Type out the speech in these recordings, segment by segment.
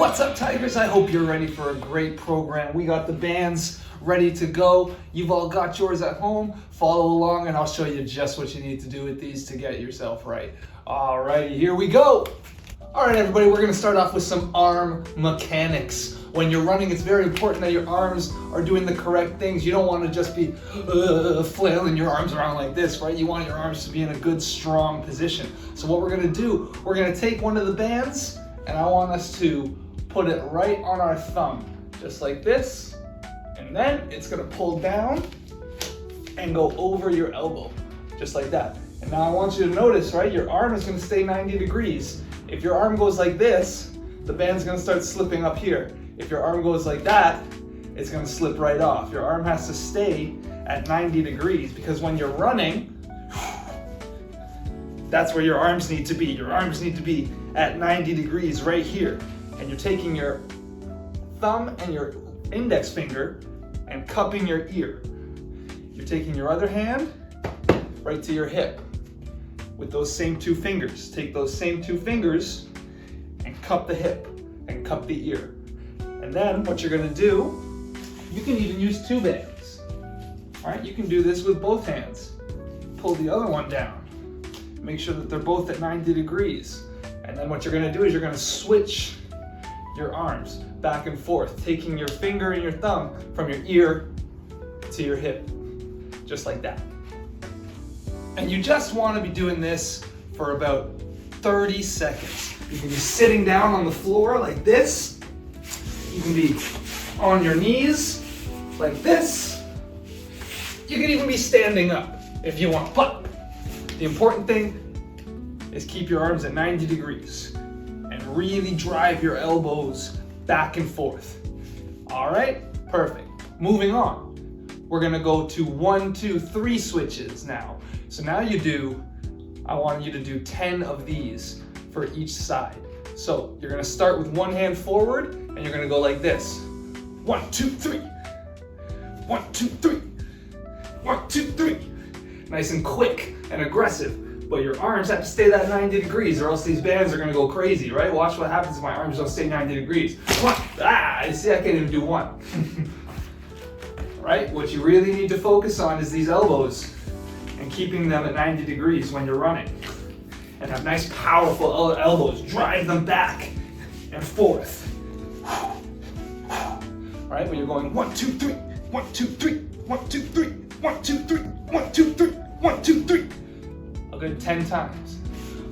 What's up, Tigers? I hope you're ready for a great program. We got the bands ready to go. You've all got yours at home. Follow along and I'll show you just what you need to do with these to get yourself right. Alrighty, here we go. Alright everybody, we're gonna start off with some arm mechanics. When you're running, it's very important that your arms are doing the correct things. You don't want to just be flailing your arms around like this, right? You want your arms to be in a good, strong position. So what we're gonna do, we're gonna take one of the bands and I want us to put it right on our thumb, just like this. And then it's gonna pull down and go over your elbow, just like that. And now I want you to notice, right? Your arm is gonna stay 90 degrees. If your arm goes like this, the band's gonna start slipping up here. If your arm goes like that, it's gonna slip right off. Your arm has to stay at 90 degrees because when you're running, that's where your arms need to be. Your arms need to be at 90 degrees right here. And you're taking your thumb and your index finger and cupping your ear. You're taking your other hand right to your hip with those same two fingers. Take those same two fingers and cup the hip and cup the ear. And then what you're gonna do, you can even use two bands. All right, you can do this with both hands. Pull the other one down. Make sure that they're both at 90 degrees. And then what you're gonna do is you're gonna switch your arms back and forth, taking your finger and your thumb from your ear to your hip, just like that. And you just wanna be doing this for about 30 seconds. You can be sitting down on the floor like this. You can be on your knees like this. You can even be standing up if you want. But the important thing is keep your arms at 90 degrees and really drive your elbows back and forth. All right, perfect. Moving on. We're gonna go to 1, 2, 3 switches now. So now I want you to do 10 of these for each side. So you're gonna start with one hand forward and you're gonna go like this. 1, 2, 3. 1, 2, 3. 1, 2, 3. Nice and quick and aggressive. But your arms have to stay that 90 degrees or else these bands are gonna go crazy, right? Watch what happens if my arms don't stay 90 degrees. One. You see, I can't even do one. Right? What you really need to focus on is these elbows and keeping them at 90 degrees when you're running. And have nice, powerful elbows. Drive them back and forth. All right, when you're going 1, 2, 3, 1, 2, 3, 1, 2, 3, 1, 2, 3, 1, 2, 3, 1, 2, 3. A good 10 times.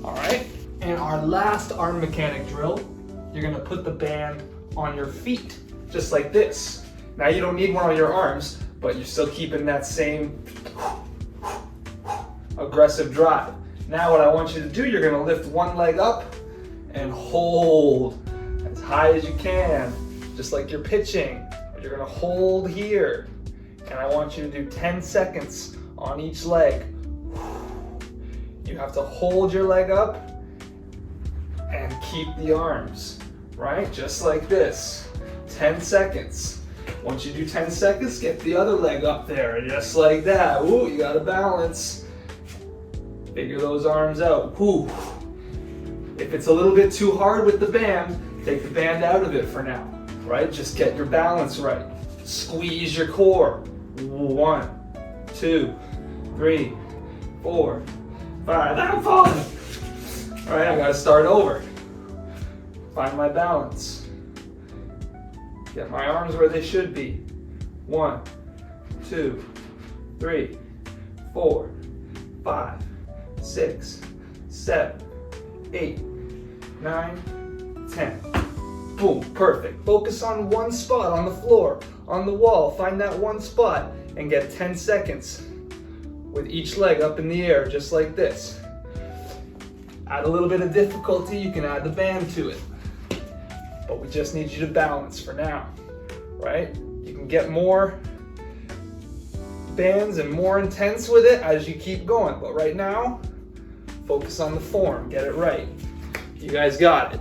All right, and our last arm mechanic drill, you're gonna put the band on your feet, just like this. Now you don't need one on your arms, but you're still keeping that same aggressive drive. Now what I want you to do, you're gonna lift one leg up and hold as high as you can, just like you're pitching. But you're gonna hold here. And I want you to do 10 seconds on each leg. You have to hold your leg up and keep the arms, right? Just like this, 10 seconds. Once you do 10 seconds, get the other leg up there, just like that. Ooh, you gotta balance. Figure those arms out. Ooh. If it's a little bit too hard with the band, take the band out of it for now, right? Just get your balance right. Squeeze your core. 1, 2, 3, 4, 5. I'm falling. All right, I gotta start over. Find my balance. Get my arms where they should be. 1, 2, 3, 4, 5, 6, 7, 8, 9, 10. Boom, perfect. Focus on one spot on the floor, on the wall. Find that one spot and get 10 seconds with each leg up in the air, just like this. Add a little bit of difficulty, you can add the band to it. But we just need you to balance for now, right? You can get more bands and more intense with it as you keep going. But right now, focus on the form, get it right. You guys got it.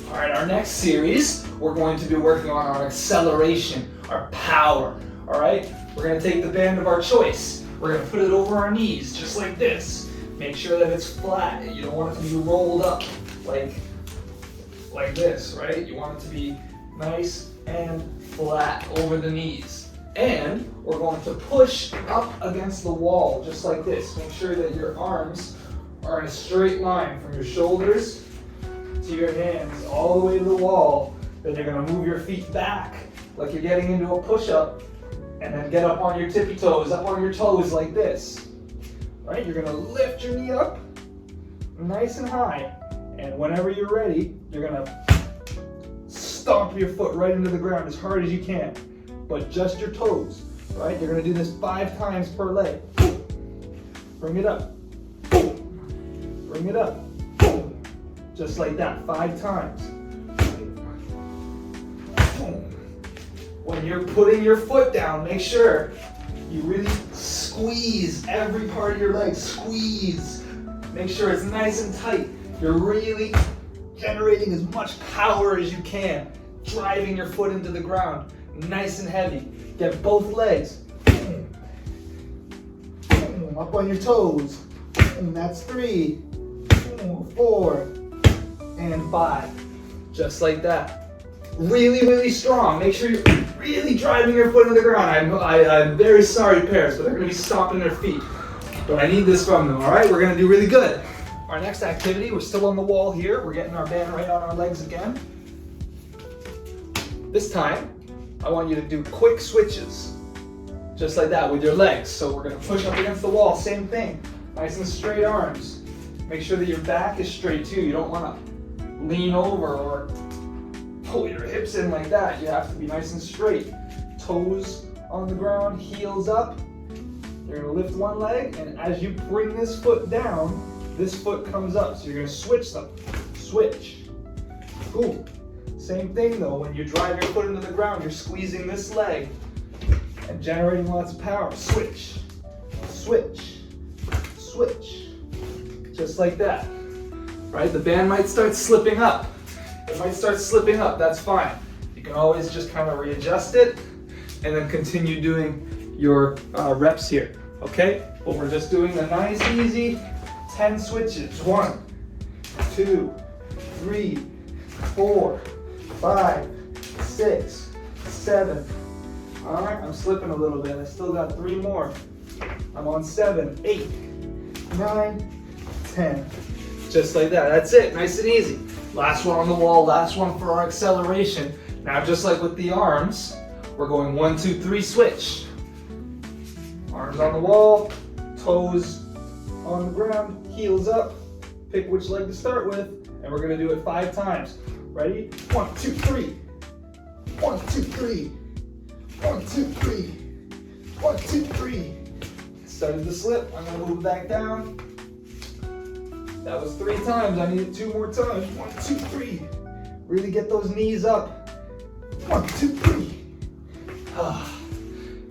All right, our next series, we're going to be working on our acceleration, our power, all right? We're gonna take the band of our choice. We're gonna put it over our knees, just like this. Make sure that it's flat. You don't want it to be rolled up like like this, right? You want it to be nice and flat over the knees. And we're going to push up against the wall, just like this. Make sure that your arms are in a straight line from your shoulders to your hands, all the way to the wall. Then you're gonna move your feet back, like you're getting into a push-up, and then get up on your tippy toes, up on your toes like this. Right? You're gonna lift your knee up, nice and high, and whenever you're ready, you're gonna stomp your foot right into the ground as hard as you can, but just your toes, right? You're gonna do this 5 times per leg. Bring it up, bring it up, just like that, 5 times. When you're putting your foot down, make sure you really squeeze every part of your leg, squeeze. Make sure it's nice and tight. You're really generating as much power as you can, driving your foot into the ground, nice and heavy. Get both legs up on your toes. And that's 3, 4, and 5. Just like that. Really, really strong. Make sure you're really driving your foot into the ground. I'm very sorry, parents, but they're going to be stomping their feet. But I need this from them, all right? We're going to do really good. Our next activity, we're still on the wall here. We're getting our band right on our legs again. This time, I want you to do quick switches. Just like that with your legs. So we're going to push up against the wall, same thing. Nice and straight arms. Make sure that your back is straight too. You don't want to lean over or pull your hips in like that. You have to be nice and straight. Toes on the ground, heels up. You're gonna lift one leg, and as you bring this foot down, this foot comes up. So you're gonna switch them. Switch. Cool. Same thing though, when you drive your foot into the ground, you're squeezing this leg and generating lots of power. Switch. Switch. Switch. Just like that. Right? The band might start slipping up. It might start slipping up, that's fine. You can always just kind of readjust it and then continue doing your reps here, okay? But we're just doing a nice, easy 10 switches. 1, 2, 3, 4, 5, 6, 7. All right, I'm slipping a little bit. I still got 3 more. I'm on 7, 8, 9, 10. Just like that, that's it, nice and easy. Last one on the wall, last one for our acceleration. Now just like with the arms, we're going 1, 2, 3, switch. Arms on the wall, toes on the ground, heels up. Pick which leg to start with, and we're gonna do it 5 times. Ready? 1, 2, 3. 1, 2, 3. 1, 2, 3. 1, 2, 3. Started to slip, I'm gonna move back down. That was 3 times. I needed 2 more times. 1, 2, 3. Really get those knees up. 1, 2, 3.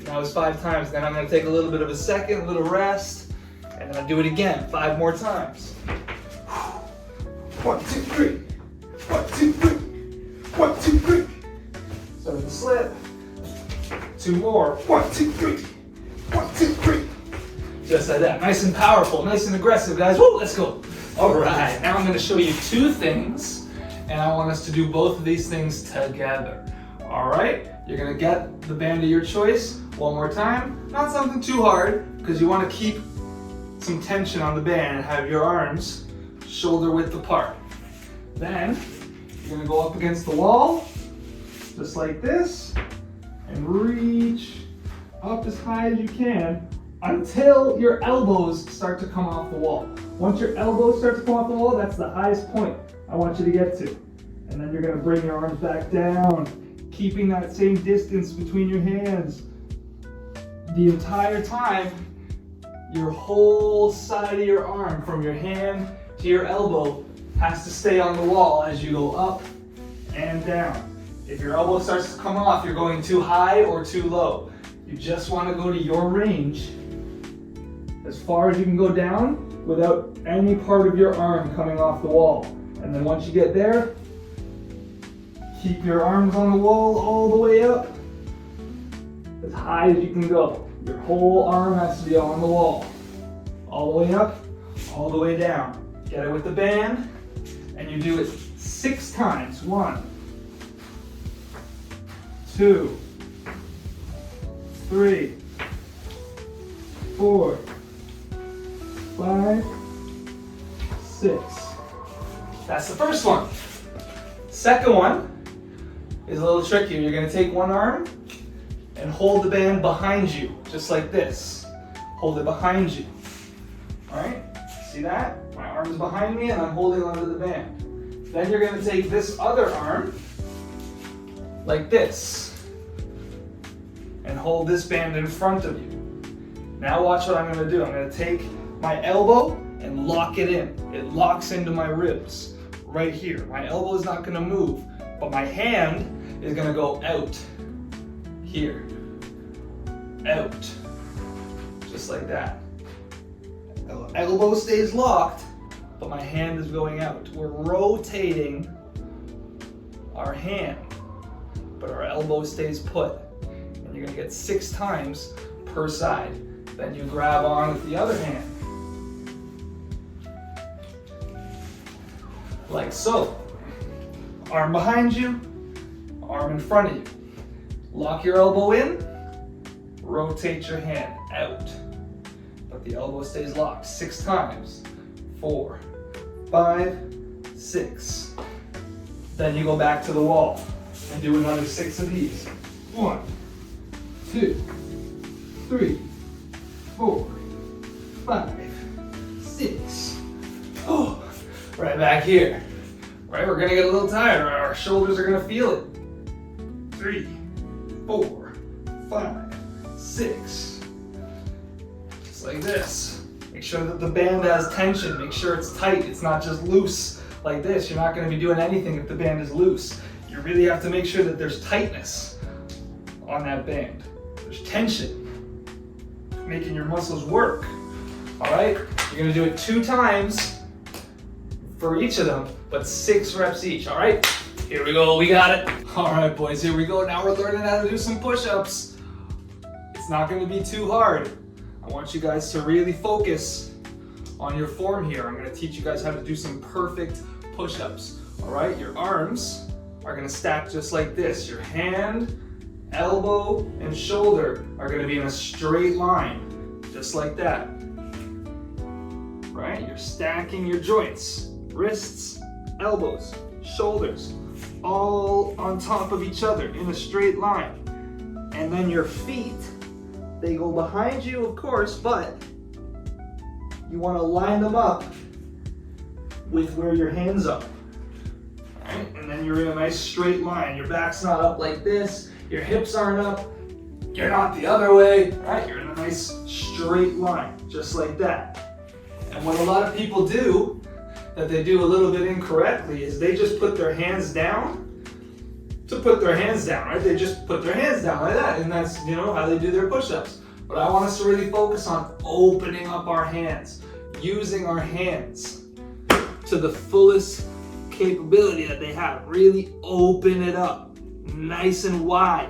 That was 5 times. Then I'm going to take a little bit of a second, a little rest, and then I'll do it again 5 more times. 1, 2, 3. 1, 2, 3. 1, 2, 3. Started to slip. 2 more. 1, 2, 3. 1, 2, 3. Just like that. Nice and powerful, nice and aggressive, guys. Woo, let's go. All right, now I'm going to show you 2 things, and I want us to do both of these things together. All right, you're going to get the band of your choice one more time. Not something too hard, because you want to keep some tension on the band and have your arms shoulder width apart. Then, you're going to go up against the wall, just like this, and reach up as high as you can until your elbows start to come off the wall. Once your elbows start to come off the wall, that's the highest point I want you to get to. And then you're gonna bring your arms back down, keeping that same distance between your hands. The entire time, your whole side of your arm, from your hand to your elbow, has to stay on the wall as you go up and down. If your elbow starts to come off, you're going too high or too low. You just wanna go to your range as far as you can go down without any part of your arm coming off the wall. And then once you get there, keep your arms on the wall all the way up, as high as you can go. Your whole arm has to be on the wall. All the way up, all the way down. Get it with the band, and you do it 6 times. 1, 2, 3, 4, 5, 6. That's the first one. Second one is a little trickier. You're going to take one arm and hold the band behind you, just like this. Hold it behind you. All right? See that? My arm is behind me and I'm holding onto the band. Then you're going to take this other arm like this and hold this band in front of you. Now watch what I'm going to do. I'm going to take my elbow and lock it in. It locks into my ribs right here. My elbow is not going to move, but my hand is going to go out here. Out. Just like that. Elbow stays locked, but my hand is going out. We're rotating our hand, but our elbow stays put. And you're gonna get 6 times per side. Then you grab on with the other hand. Like so. Arm behind you, arm in front of you. Lock your elbow in, rotate your hand out. But the elbow stays locked 6 times. 4, 5, 6. Then you go back to the wall and do another 6 of these. 1, 2, 3, 4, 5, 6. Oh, right back here. Right, we're gonna get a little tired. Our shoulders are gonna feel it. 3, 4, 5, 6. Just like this. Make sure that the band has tension. Make sure it's tight. It's not just loose like this. You're not going to be doing anything if the band is loose. You really have to make sure that there's tightness on that band. There's tension, making your muscles work. All right? You're going to do it 2 times for each of them, but 6 reps each. All right? Here we go. We got it. All right, boys. Here we go. Now we're learning how to do some push-ups. It's not going to be too hard. I want you guys to really focus on your form here. I'm going to teach you guys how to do some perfect push-ups. All right, your arms are going to stack just like this. Your hand, elbow, and shoulder are going to be in a straight line, just like that. Right? You're stacking your joints, wrists, elbows, shoulders, all on top of each other in a straight line. And then your feet, they go behind you, of course, but you want to line them up with where your hands are. Right? And then you're in a nice straight line. Your back's not up like this. Your hips aren't up. You're not the other way. Right? You're in a nice straight line, just like that. And what a lot of people do, that they do a little bit incorrectly, is they just put their hands down to put their hands down, right? They just put their hands down like that, and that's, you know, how they do their push-ups. But I want us to really focus on opening up our hands, using our hands to the fullest capability that they have. Really open it up, nice and wide.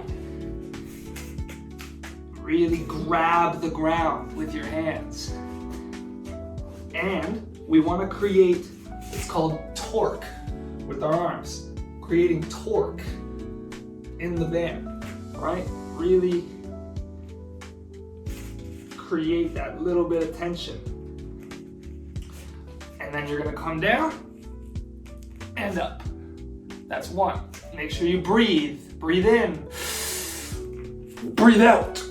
Really grab the ground with your hands. And we want to create, it's called torque with our arms. Creating torque in the band, right? Really create that little bit of tension. And then you're gonna come down and up. That's 1. Make sure you breathe. Breathe in. Breathe out.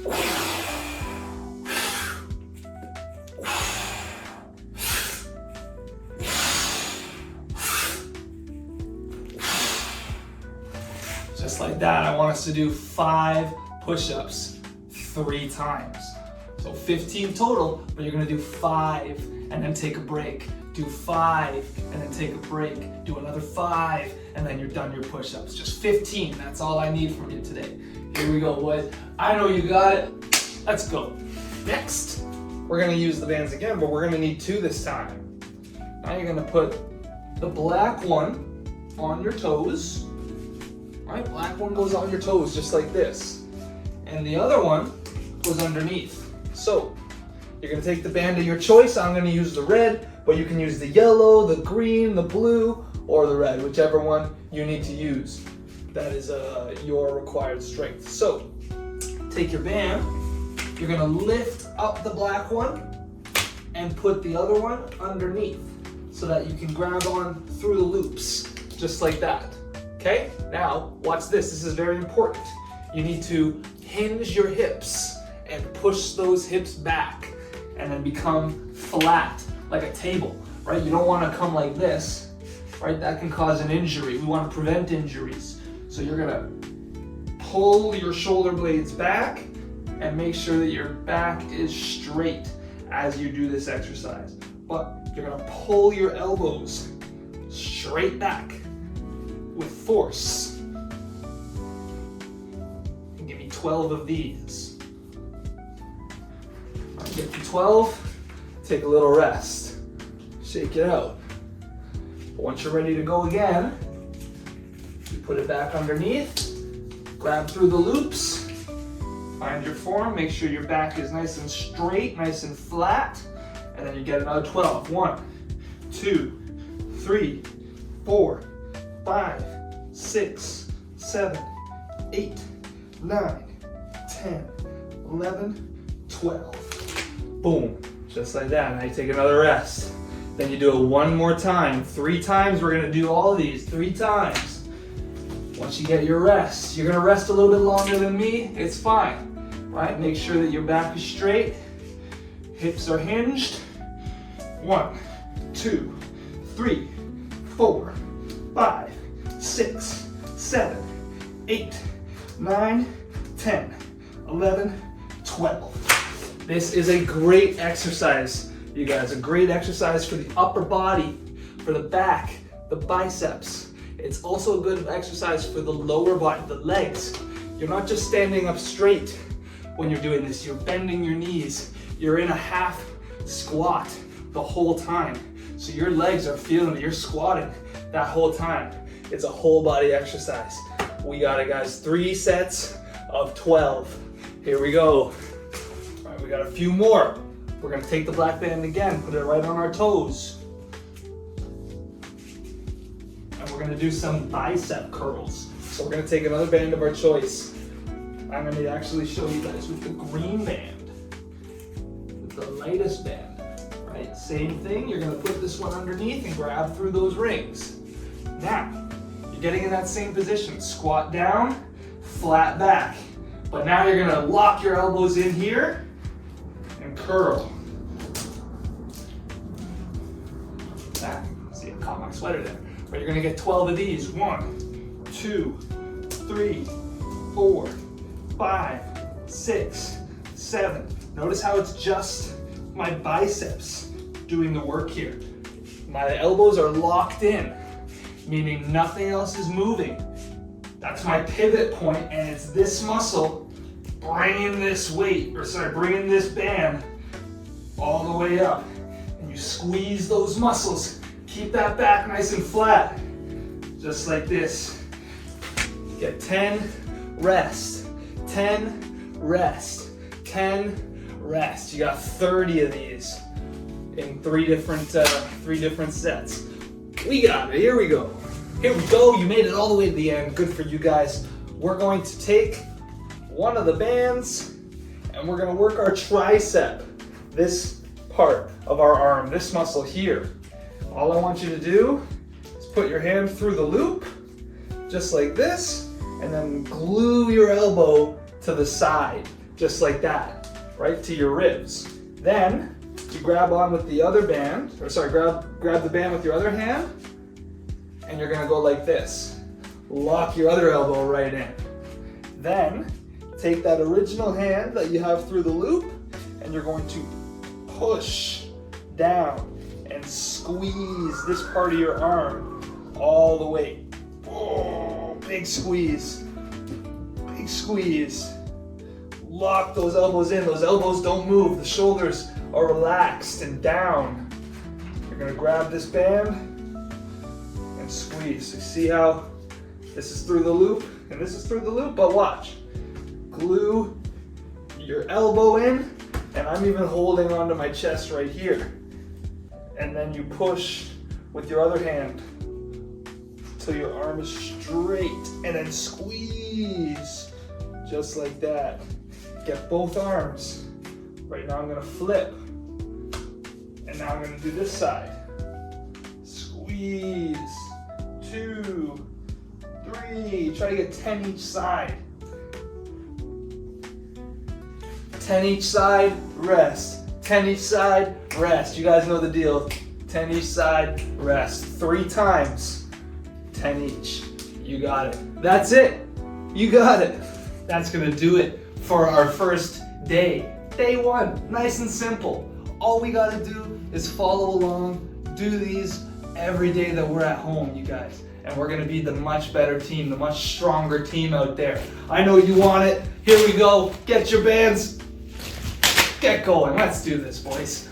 Just like that. I want us to do 5 push-ups 3 times. So 15 total, but you're gonna do 5 and then take a break. Do 5 and then take a break. Do another 5 and then you're done your push-ups. Just 15, that's all I need from you today. Here we go, boys. I know you got it. Let's go. Next, we're gonna use the bands again, but we're gonna need 2 this time. Now you're gonna put the black one on your toes. Right, black one goes on your toes just like this. And the other one goes underneath. So, you're gonna take the band of your choice. I'm gonna use the red, but you can use the yellow, the green, the blue, or the red, whichever one you need to use. That is your required strength. So take your band, you're gonna lift up the black one and put the other one underneath so that you can grab on through the loops, just like that. Okay, now watch this, this is very important. You need to hinge your hips and push those hips back and then become flat like a table, right? You don't want to come like this, right? That can cause an injury. We want to prevent injuries. So you're gonna pull your shoulder blades back and make sure that your back is straight as you do this exercise. But you're gonna pull your elbows straight back with force. And give me 12 of these. All right, get to 12, take a little rest. Shake it out. Once you're ready to go again, you put it back underneath, grab through the loops, find your form, make sure your back is nice and straight, nice and flat, and then you get another 12. 1, 2, 3, 4, 5, 6, 7, 8, 9, 10, 11, 12. Boom, just like that. Now you take another rest. Then you do it one more time. 3 times, we're gonna do all of these, 3 times. Once you get your rest, you're gonna rest a little bit longer than me, it's fine, right? Make sure that your back is straight, hips are hinged. 1, 2, 3, 4, 5, 6, 7, 8, 9, 10, 11, 12. This is a great exercise, you guys. A great exercise for the upper body, for the back, the biceps. It's also a good exercise for the lower body, the legs. You're not just standing up straight when you're doing this. You're bending your knees. You're in a half squat the whole time. So your legs are feeling it. You're squatting that whole time. It's a whole body exercise. We got it, guys. 3 sets of 12. Here we go. All right, we got a few more. We're gonna take the black band again, put it right on our toes. And we're gonna do some bicep curls. So we're gonna take another band of our choice. I'm gonna actually show you guys with the green band, with the lightest band, right? Same thing, you're gonna put this one underneath and grab through those rings. Now, you're getting in that same position. Squat down, flat back. But now you're gonna lock your elbows in here and curl. See, I caught my sweater there. But you're gonna get 12 of these. 1, 2, 3, 4, 5, 6, 7. Notice how it's just my biceps doing the work here. My elbows are locked in, meaning nothing else is moving. That's my pivot point, and it's this muscle bringing this weight, bringing this band all the way up. And you squeeze those muscles. Keep that back nice and flat, just like this. Get 10, rest, 10, rest, 10, rest. You got 30 of these in 3 different sets. We got it, here we go. Here we go, you made it all the way to the end. Good for you guys. We're going to take one of the bands and we're gonna work our tricep, this part of our arm, this muscle here. All I want you to do is put your hand through the loop, just like this, and then glue your elbow to the side, just like that, right to your ribs. Then you grab on with the other band, grab the band with your other hand, and you're gonna go like this. Lock your other elbow right in. Then take that original hand that you have through the loop, and you're going to push down and squeeze this part of your arm all the way. Oh, big squeeze. Big squeeze. Lock those elbows in. Those elbows don't move. The shoulders are relaxed and down. You're gonna grab this band and squeeze. So see how this is through the loop and this is through the loop, but watch. Glue your elbow in, and I'm even holding onto my chest right here. And then you push with your other hand till your arm is straight, and then squeeze, just like that. Get both arms. Right now I'm gonna flip, and now I'm gonna do this side. Squeeze, 2, 3, try to get 10 each side. 10 each side, rest. 10 each side, rest. You guys know the deal. 10 each side, rest. 3 times. 10 each. You got it. That's it. You got it. That's gonna do it for our first day. Day 1, nice and simple. All we gotta do is follow along, do these every day that we're at home, you guys. And we're gonna be the much better team, the much stronger team out there. I know you want it. Here we go. Get your bands. Get going. Let's do this, boys.